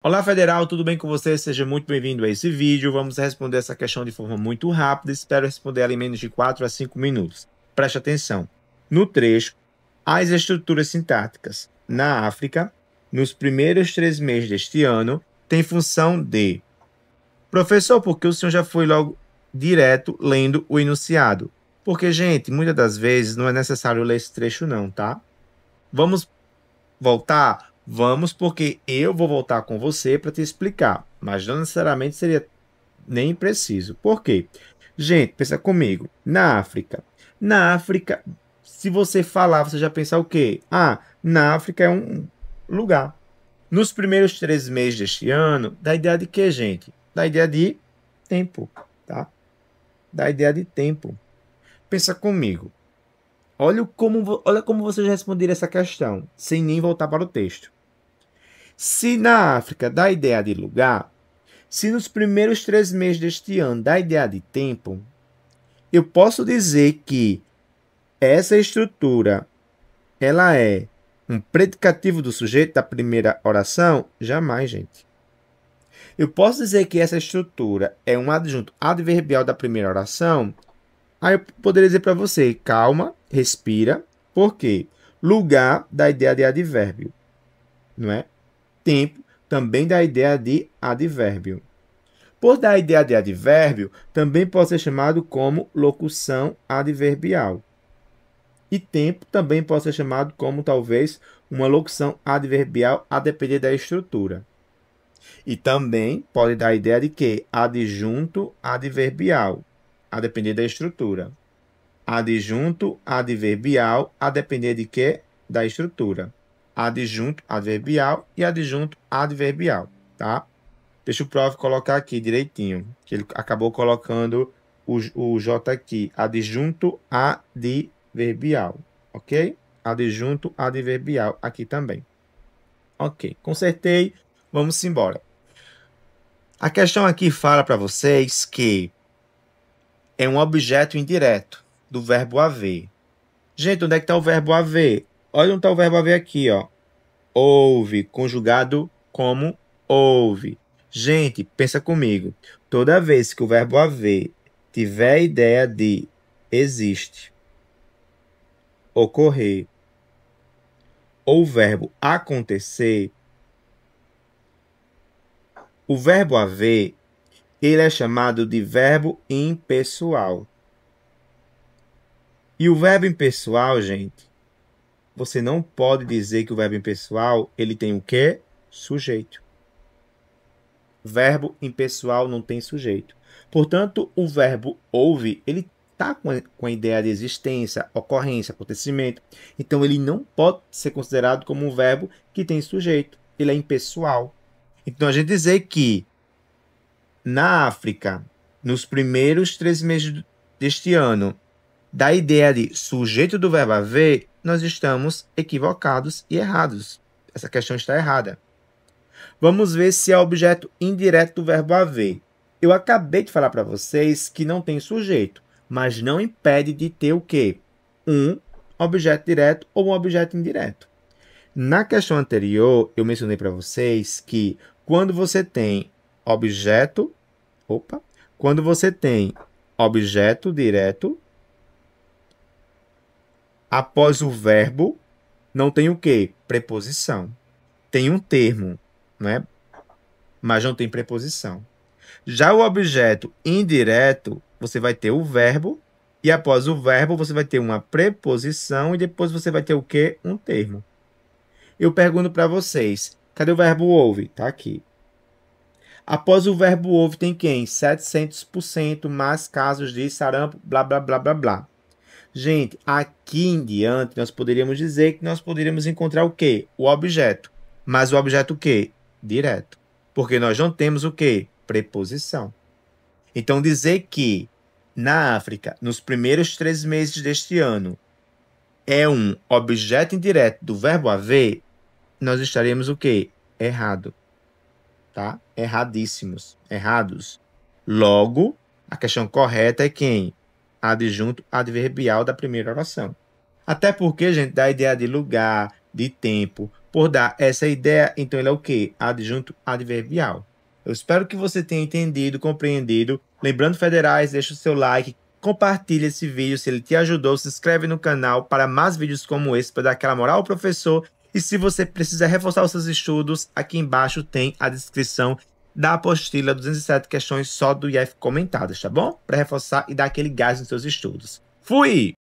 Olá, Federal, tudo bem com você? Seja muito bem-vindo a esse vídeo. Vamos responder essa questão de forma muito rápida. Espero responder ela em menos de 4 a 5 minutos. Preste atenção. No trecho, as estruturas sintáticas na África, nos primeiros 3 meses deste ano, têm função de... Professor, por que o senhor já foi logo direto lendo o enunciado? Porque, gente, muitas das vezes não é necessário ler esse trecho não, tá? Vamos voltar? Vamos, porque eu vou voltar com você para te explicar, mas não necessariamente seria nem preciso. Por quê? Gente, pensa comigo. Na África, se você falar, você já pensa o quê? Ah, na África é um lugar. Nos primeiros 3 meses deste ano, dá ideia de quê, gente? Dá ideia de tempo, tá? Dá ideia de tempo. Pensa comigo. Olha como você já responderia essa questão, sem nem voltar para o texto. Se na África dá ideia de lugar, se nos primeiros 3 meses deste ano dá ideia de tempo, eu posso dizer que essa estrutura ela é um predicativo do sujeito da primeira oração? Jamais, gente. Eu posso dizer que essa estrutura é um adjunto adverbial da primeira oração? Aí eu poderia dizer para você, calma, respira, por quê? Lugar dá ideia de advérbio, não é? Tempo também dá ideia de advérbio. Por dar ideia de advérbio, também pode ser chamado como locução adverbial. E tempo também pode ser chamado como, talvez, uma locução adverbial a depender da estrutura. E também pode dar ideia de que? Adjunto adverbial, a depender da estrutura. Adjunto adverbial a depender de quê? Da estrutura. Adjunto adverbial e adjunto adverbial, tá? Deixa o prof colocar aqui direitinho, que ele acabou colocando o J aqui, adjunto adverbial, ok? Adjunto adverbial aqui também. Ok, consertei, vamos embora. A questão aqui fala para vocês que é um objeto indireto do verbo haver. Gente, onde é que está o verbo haver? Olha onde está o verbo haver aqui, ó. Ouve, conjugado como ouve. Gente, pensa comigo. Toda vez que o verbo haver tiver a ideia de existe, ocorrer, ou o verbo acontecer, o verbo haver, ele é chamado de verbo impessoal. E o verbo impessoal, gente, você não pode dizer que o verbo impessoal, ele tem o quê? Sujeito. Verbo impessoal não tem sujeito. Portanto, o verbo ouve, ele está com a ideia de existência, ocorrência, acontecimento. Então, ele não pode ser considerado como um verbo que tem sujeito. Ele é impessoal. Então, a gente dizer que na África, nos primeiros 3 meses deste ano, da ideia de sujeito do verbo haver, nós estamos equivocados e errados. Essa questão está errada. Vamos ver se é objeto indireto do verbo haver. Eu acabei de falar para vocês que não tem sujeito, mas não impede de ter o quê? Um objeto direto ou um objeto indireto. Na questão anterior, eu mencionei para vocês que quando você tem objeto, quando você tem objeto direto, após o verbo, não tem o quê? Preposição. Tem um termo, né? Mas não tem preposição. Já o objeto indireto, você vai ter o verbo, e após o verbo você vai ter uma preposição, e depois você vai ter o quê? Um termo. Eu pergunto para vocês, cadê o verbo ouve? Está aqui. Após o verbo ouve tem quem? 700% mais casos de sarampo, blá, blá, blá, blá, blá. Gente, aqui em diante, nós poderíamos dizer que nós poderíamos encontrar o quê? O objeto. Mas o objeto o quê? Direto. Porque nós não temos o quê? Preposição. Então, dizer que na África, nos primeiros 3 meses deste ano, é um objeto indireto do verbo haver, nós estaremos o quê? Errado. Tá? Erradíssimos. Errados. Logo, a questão correta é quem? Adjunto adverbial da primeira oração. Até porque, gente, dá a ideia de lugar, de tempo. por dar essa ideia, então ele é o quê? Adjunto adverbial. Eu espero que você tenha entendido, compreendido. Lembrando, federais, deixa o seu like, compartilha esse vídeo se ele te ajudou, se inscreve no canal para mais vídeos como esse, para dar aquela moral ao professor. E se você precisa reforçar os seus estudos, aqui embaixo tem a descrição da apostila 207 questões só do IF comentadas, tá bom? Para reforçar e dar aquele gás nos seus estudos. Fui!